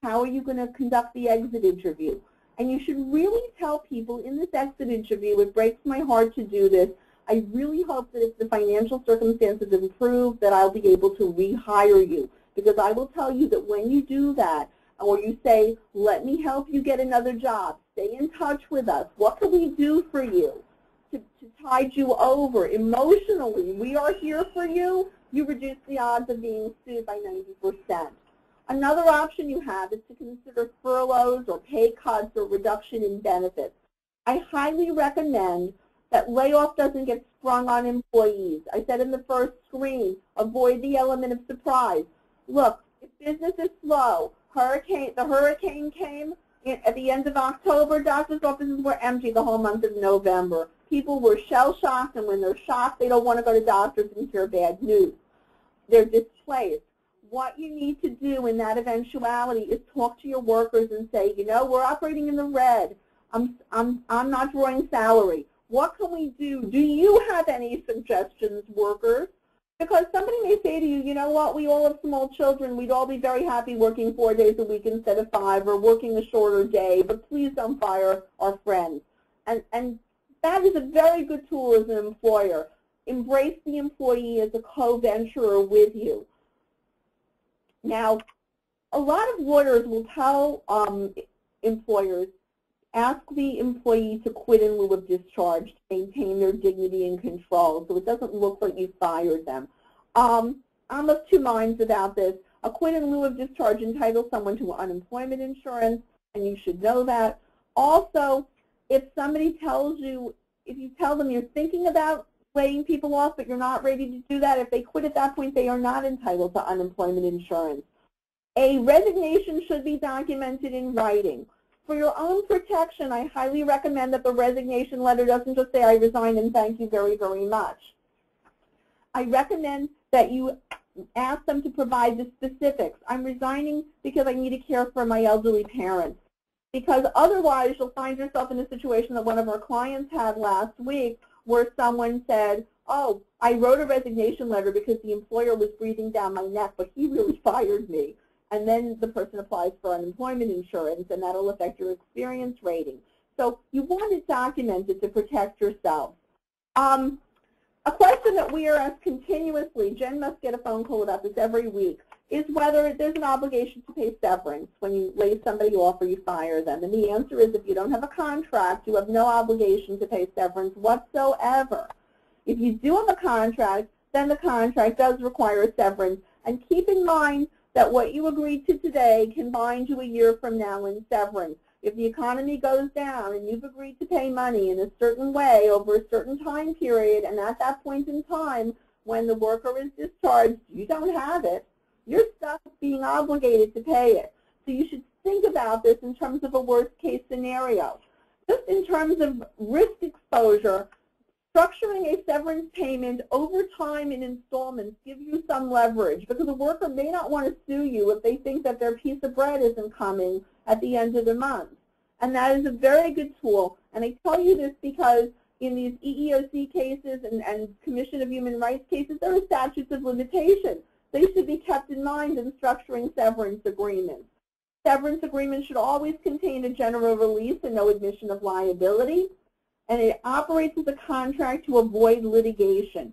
How are you going to conduct the exit interview? And you should really tell people in this exit interview, it breaks my heart to do this, I really hope that if the financial circumstances improve, that I'll be able to rehire you. Because I will tell you that when you do that, or you say, let me help you get another job, stay in touch with us, what can we do for you to tide you over emotionally? We are here for you. You reduce the odds of being sued by 90%. Another option you have is to consider furloughs or pay cuts or reduction in benefits. I highly recommend that layoff doesn't get sprung on employees. I said in the first screen, avoid the element of surprise. Look, if business is slow, the hurricane came at the end of October, doctors' offices were empty the whole month of November. People were shell-shocked, and when they're shocked, they don't want to go to doctors and hear bad news. They're displaced. What you need to do in that eventuality is talk to your workers and say, you know, we're operating in the red. I'm not drawing salary. What can we do? Do you have any suggestions, workers? Because somebody may say to you, you know what, we all have small children. We'd all be very happy working 4 days a week instead of 5, or working a shorter day, but please don't fire our friends. And that is a very good tool as an employer. Embrace the employee as a co-venturer with you. Now, a lot of lawyers will tell employers, ask the employee to quit in lieu of discharge to maintain their dignity and control, so it doesn't look like you fired them. I'm of two minds about this. A quit in lieu of discharge entitles someone to unemployment insurance, and you should know that. Also, if somebody tells you, if you tell them you're thinking about laying people off, but you're not ready to do that, if they quit at that point, they are not entitled to unemployment insurance. A resignation should be documented in writing. For your own protection, I highly recommend that the resignation letter doesn't just say, I resign and thank you very, very much. I recommend that you ask them to provide the specifics. I'm resigning because I need to care for my elderly parents. Because otherwise, you'll find yourself in a situation that one of our clients had last week, where someone said, oh, I wrote a resignation letter because the employer was breathing down my neck, but he really fired me. And then the person applies for unemployment insurance, and that'll affect your experience rating. So you want it documented to protect yourself. A question that we are asked continuously, Jen must get a phone call about this every week, is whether there's an obligation to pay severance when you lay somebody off or you fire them. And the answer is, if you don't have a contract, you have no obligation to pay severance whatsoever. If you do have a contract, then the contract does require a severance. And keep in mind that what you agreed to today can bind you a year from now in severance. If the economy goes down and you've agreed to pay money in a certain way over a certain time period, and at that point in time when the worker is discharged, you don't have it, you're stuck being obligated to pay it. So you should think about this in terms of a worst-case scenario. Just in terms of risk exposure, structuring a severance payment over time in installments gives you some leverage, because a worker may not want to sue you if they think that their piece of bread isn't coming at the end of the month. And that is a very good tool. And I tell you this because in these EEOC cases and Commission of Human Rights cases, there are statutes of limitation. They should be kept in mind in structuring severance agreements. Severance agreements should always contain a general release and no admission of liability, and it operates as a contract to avoid litigation.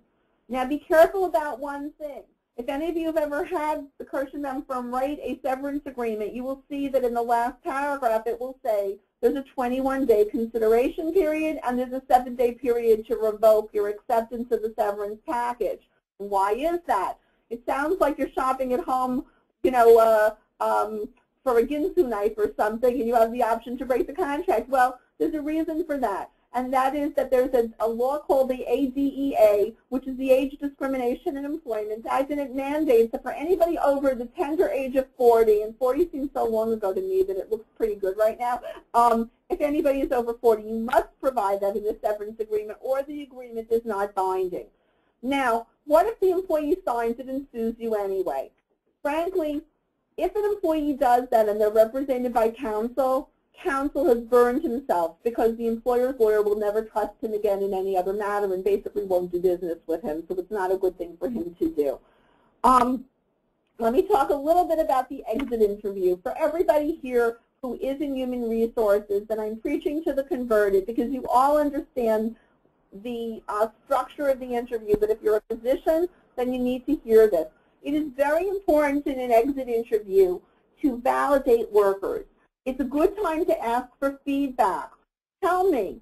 Now be careful about one thing. If any of you have ever had the Kirschenbaum firm write a severance agreement, you will see that in the last paragraph it will say there's a 21-day consideration period and there's a 7-day period to revoke your acceptance of the severance package. Why is that? It sounds like you're shopping at home, you know, for a Ginsu knife or something, and you have the option to break the contract. Well, there's a reason for that, and that is that there's a law called the ADEA, which is the Age Discrimination in Employment Act, and it mandates that for anybody over the tender age of 40, and 40 seems so long ago to me that it looks pretty good right now, if anybody is over 40, you must provide that in the severance agreement, or the agreement is not binding. Now, what if the employee signs it and sues you anyway? Frankly, if an employee does that and they're represented by counsel, counsel has burned himself, because the employer's lawyer will never trust him again in any other matter and basically won't do business with him, so it's not a good thing for him to do. Let me talk a little bit about the exit interview. For everybody here who is in human resources, and I'm preaching to the converted because you all understand the structure of the interview, but if you're a physician, then you need to hear this. It is very important in an exit interview to validate workers. It's a good time to ask for feedback. Tell me,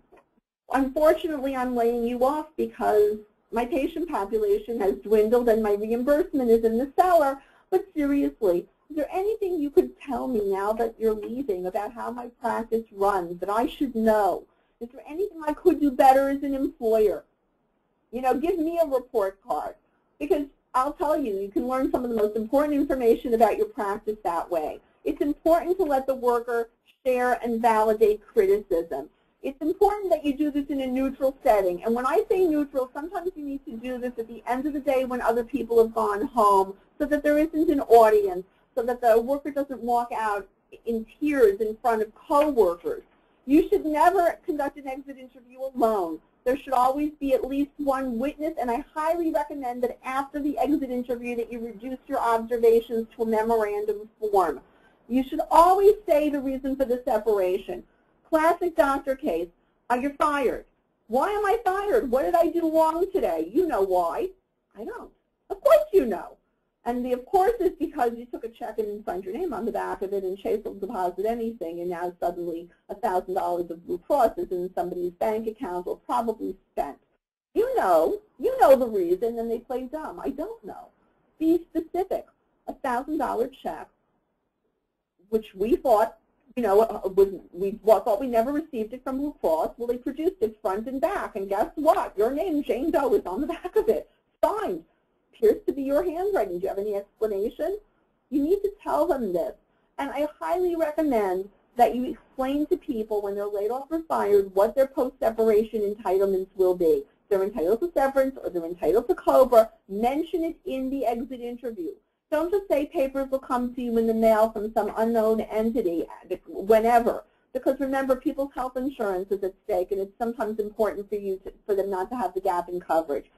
unfortunately, I'm laying you off because my patient population has dwindled and my reimbursement is in the cellar, but seriously, is there anything you could tell me now that you're leaving about how my practice runs that I should know? Is there anything I could do better as an employer? You know, give me a report card, because I'll tell you, you can learn some of the most important information about your practice that way. It's important to let the worker share and validate criticism. It's important that you do this in a neutral setting. And when I say neutral, sometimes you need to do this at the end of the day when other people have gone home, so that there isn't an audience, so that the worker doesn't walk out in tears in front of coworkers. You should never conduct an exit interview alone. There should always be at least one witness, and I highly recommend that after the exit interview that you reduce your observations to a memorandum form. You should always say the reason for the separation. Classic doctor case, you're fired. Why am I fired? What did I do wrong today? You know why. I don't. Of course you know. And the of course is because you took a check and signed your name on the back of it, and Chase will deposit anything, and now suddenly $1,000 of Blue Cross is in somebody's bank account or probably spent. You know the reason, and they play dumb. I don't know. Be specific. $1,000 check, which we thought, you know, we thought we never received it from Blue Cross. Well, they produced it front and back, and guess what? Your name, Jane Doe, is on the back of it, signed. Appears to be your handwriting. Do you have any explanation? You need to tell them this. And I highly recommend that you explain to people when they're laid off or fired what their post-separation entitlements will be. If they're entitled to severance or they're entitled to COBRA, mention it in the exit interview. Don't just say papers will come to you in the mail from some unknown entity whenever. Because remember, people's health insurance is at stake, and it's sometimes important for them not to have the gap in coverage.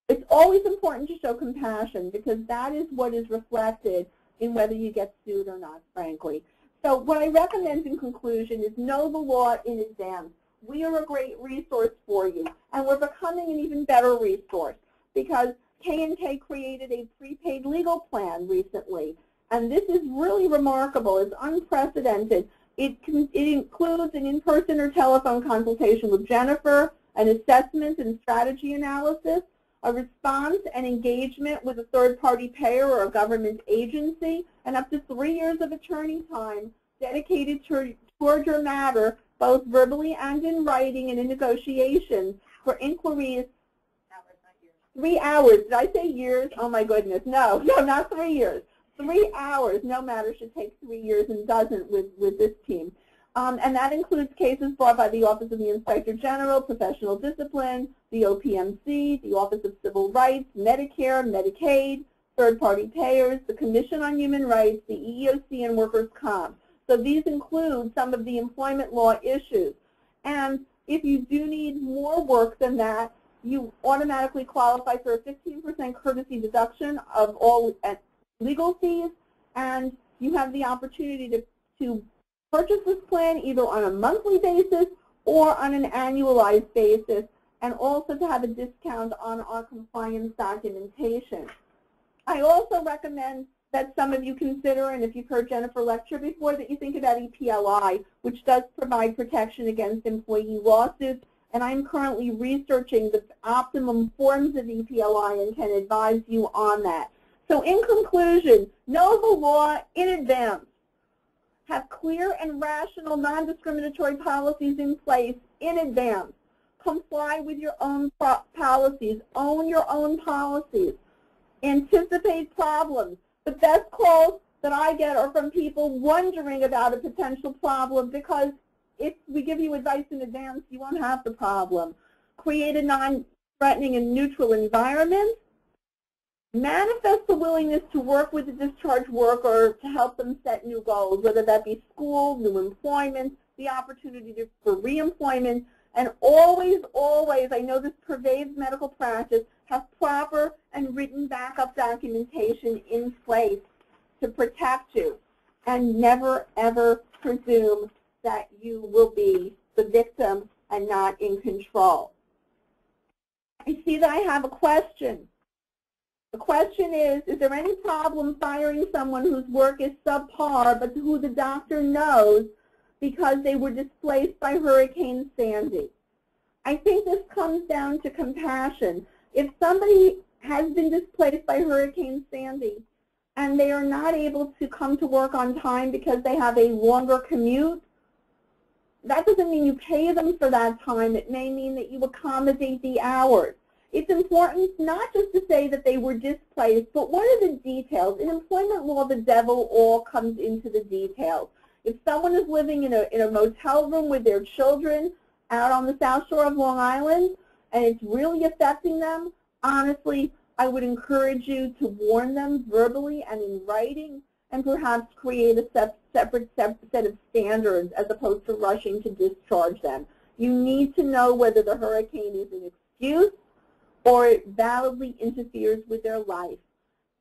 It's always important to show compassion, because that is what is reflected in whether you get sued or not, frankly. So what I recommend in conclusion is know the law in advance. We are a great resource for you, and we're becoming an even better resource, because K&K created a prepaid legal plan recently, and this is really remarkable. It's unprecedented. It includes an in-person or telephone consultation with Jennifer, an assessment and strategy analysis, a response and engagement with a third-party payer or a government agency, and up to 3 years of attorney time dedicated toward your matter, both verbally and in writing and in negotiations for inquiries. 3 hours. Did I say years? Oh my goodness. No, not 3 years. 3 hours, no matter, should take 3 years and doesn't with this team. And that includes cases brought by the Office of the Inspector General, Professional Discipline, the OPMC, the Office of Civil Rights, Medicare, Medicaid, third-party payers, the Commission on Human Rights, the EEOC, and Workers' Comp. So these include some of the employment law issues. And if you do need more work than that, you automatically qualify for a 15% courtesy deduction of all legal fees, and you have the opportunity to purchase this plan either on a monthly basis or on an annualized basis, and also to have a discount on our compliance documentation. I also recommend that some of you consider, and if you've heard Jennifer lecture before, that you think about EPLI, which does provide protection against employee lawsuits, and I'm currently researching the optimum forms of EPLI and can advise you on that. So in conclusion, know the law in advance. Have clear and rational non-discriminatory policies in place in advance. Comply with your own policies. Own your own policies. Anticipate problems. The best calls that I get are from people wondering about a potential problem, because if we give you advice in advance, you won't have the problem. Create a non-threatening and neutral environment. Manifest the willingness to work with the discharged worker to help them set new goals, whether that be school, new employment, the opportunity for reemployment, and always, always, I know this pervades medical practice, have proper and written backup documentation in place to protect you, and never, ever presume that you will be the victim and not in control. I see that I have a question. The question is there any problem firing someone whose work is subpar but who the doctor knows because they were displaced by Hurricane Sandy? I think this comes down to compassion. If somebody has been displaced by Hurricane Sandy and they are not able to come to work on time because they have a longer commute, that doesn't mean you pay them for that time. It may mean that you accommodate the hours. It's important not just to say that they were displaced, but what are the details? In employment law, the devil all comes into the details. If someone is living in a motel room with their children out on the South Shore of Long Island and it's really affecting them, honestly, I would encourage you to warn them verbally and in writing, and perhaps create a separate set of standards as opposed to rushing to discharge them. You need to know whether the hurricane is an excuse or it validly interferes with their life.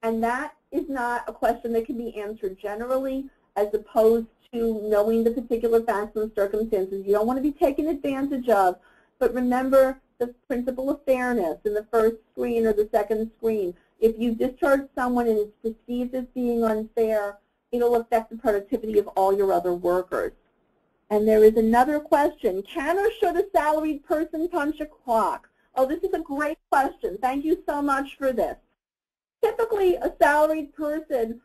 And that is not a question that can be answered generally as opposed to knowing the particular facts and circumstances. You don't want to be taken advantage of, but remember the principle of fairness in the first screen or the second screen. If you discharge someone and it's perceived as being unfair, it'll affect the productivity of all your other workers. And there is another question. Can or should a salaried person punch a clock? Oh, this is a great question. Thank you so much for this. Typically, a salaried person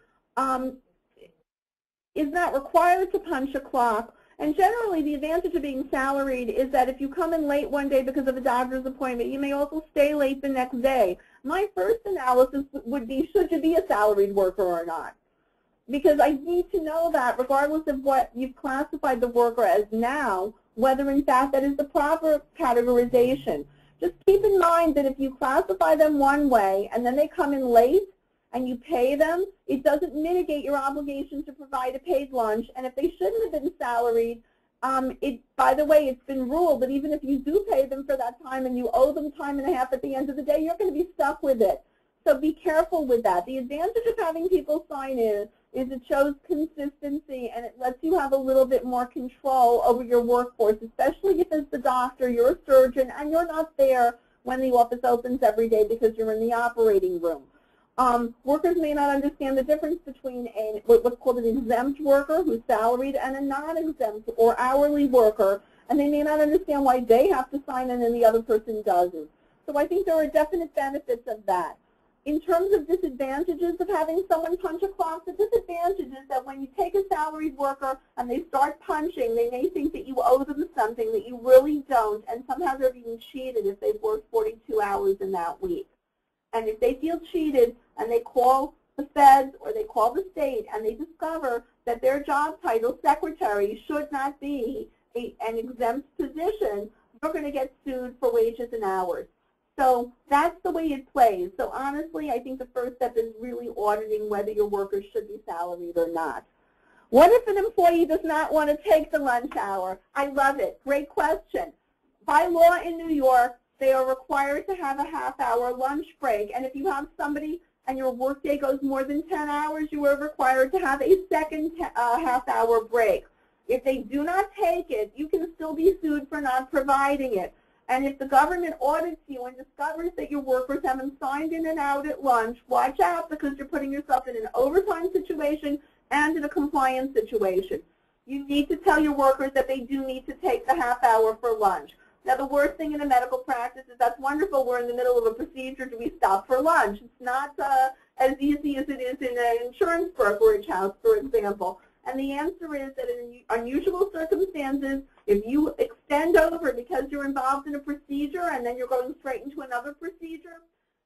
is not required to punch a clock. And generally, the advantage of being salaried is that if you come in late one day because of a doctor's appointment, you may also stay late the next day. My first analysis would be, should you be a salaried worker or not? Because I need to know that regardless of what you've classified the worker as now, whether in fact that is the proper categorization. Just keep in mind that if you classify them one way and then they come in late and you pay them, it doesn't mitigate your obligation to provide a paid lunch. And if they shouldn't have been salaried, by the way, it's been ruled that even if you do pay them for that time and you owe them time and a half at the end of the day, you're going to be stuck with it. So be careful with that. The advantage of having people sign in is it shows consistency and it lets you have a little bit more control over your workforce, especially if it's the doctor, you're a surgeon, and you're not there when the office opens every day because you're in the operating room. Workers may not understand the difference between what's called an exempt worker who's salaried and a non-exempt or hourly worker, and they may not understand why they have to sign in and the other person doesn't. So I think there are definite benefits of that. In terms of disadvantages of having someone punch a clock, the disadvantage is that when you take a salaried worker and they start punching, they may think that you owe them something that you really don't, and somehow they're being cheated if they've worked 42 hours in that week. And if they feel cheated and they call the feds or they call the state and they discover that their job title, secretary, should not be an exempt position, you're going to get sued for wages and hours. So that's the way it plays. So honestly, I think the first step is really auditing whether your workers should be salaried or not. What if an employee does not want to take the lunch hour? I love it. Great question. By law in New York, they are required to have a half-hour lunch break. And if you have somebody and your workday goes more than 10 hours, you are required to have a second half-hour break. If they do not take it, you can still be sued for not providing it. And if the government audits you and discovers that your workers haven't signed in and out at lunch, watch out, because you're putting yourself in an overtime situation and in a compliance situation. You need to tell your workers that they do need to take the half hour for lunch. Now, the worst thing in a medical practice is that's wonderful. We're in the middle of a procedure. Do we stop for lunch? It's not as easy as it is in an insurance brokerage house, for example. And the answer is that in unusual circumstances, if you extend over because you're involved in a procedure and then you're going straight into another procedure,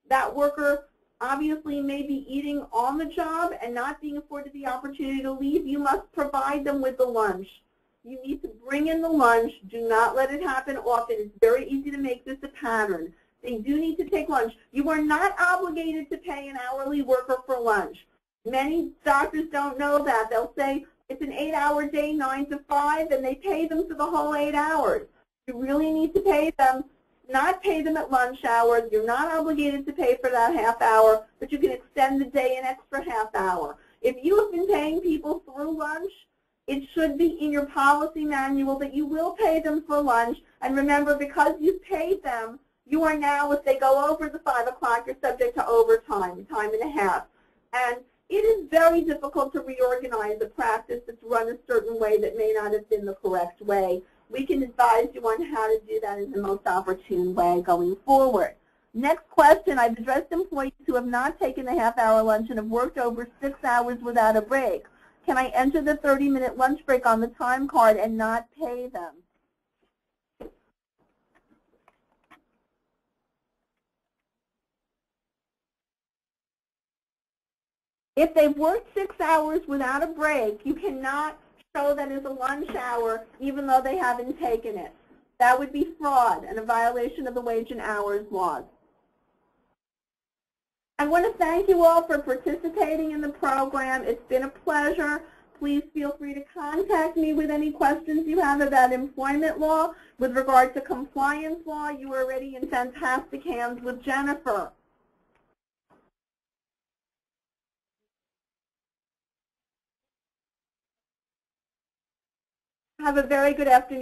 that worker obviously may be eating on the job and not being afforded the opportunity to leave. You must provide them with the lunch. You need to bring in the lunch. Do not let it happen often. It's very easy to make this a pattern. They do need to take lunch. You are not obligated to pay an hourly worker for lunch. Many doctors don't know that. They'll say it's an 8-hour day, 9 to 5, and they pay them for the whole 8 hours. You really need to pay them, not pay them at lunch hours. You're not obligated to pay for that half hour, but you can extend the day an extra half hour. If you have been paying people through lunch, it should be in your policy manual that you will pay them for lunch. And remember, because you paid them, you are now, if they go over the 5 o'clock, you're subject to overtime, time and a half. And it is very difficult to reorganize a practice that's run a certain way that may not have been the correct way. We can advise you on how to do that in the most opportune way going forward. Next question, I've addressed employees who have not taken a half-hour lunch and have worked over 6 hours without a break. Can I enter the 30-minute lunch break on the time card and not pay them? If they've worked 6 hours without a break, you cannot show that as a lunch hour even though they haven't taken it. That would be fraud and a violation of the wage and hours laws. I want to thank you all for participating in the program. It's been a pleasure. Please feel free to contact me with any questions you have about employment law. With regard to compliance law, you are already in fantastic hands with Jennifer. Have a very good afternoon.